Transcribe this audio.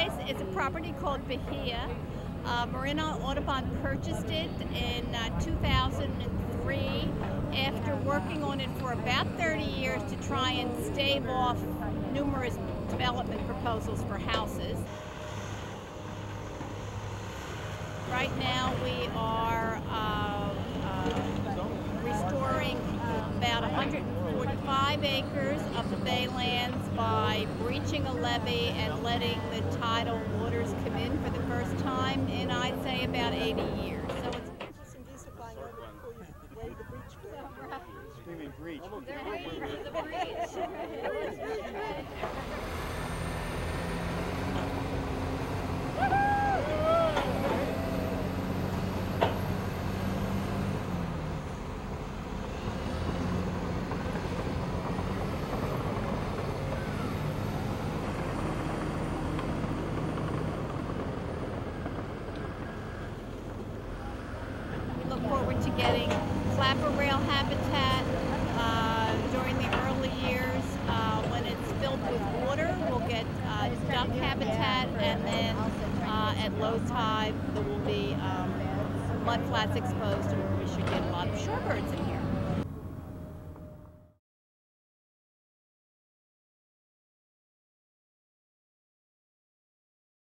place is a property called Bahia. Marina Audubon purchased it in 2003 after working on it for about 30 years to try and stave off numerous development proposals for houses. Right now we are restoring about 145 acres of the baylands by breaching a levee and letting the tidal waters come in for the first time in, I'd say, about 80 years. So it's screaming breach. the breach. Look forward to getting flapper rail habitat during the early years. When it's filled with water, we'll get duck habitat, and then at low tide there will be mud flats exposed where we should get a lot of shorebirds in here.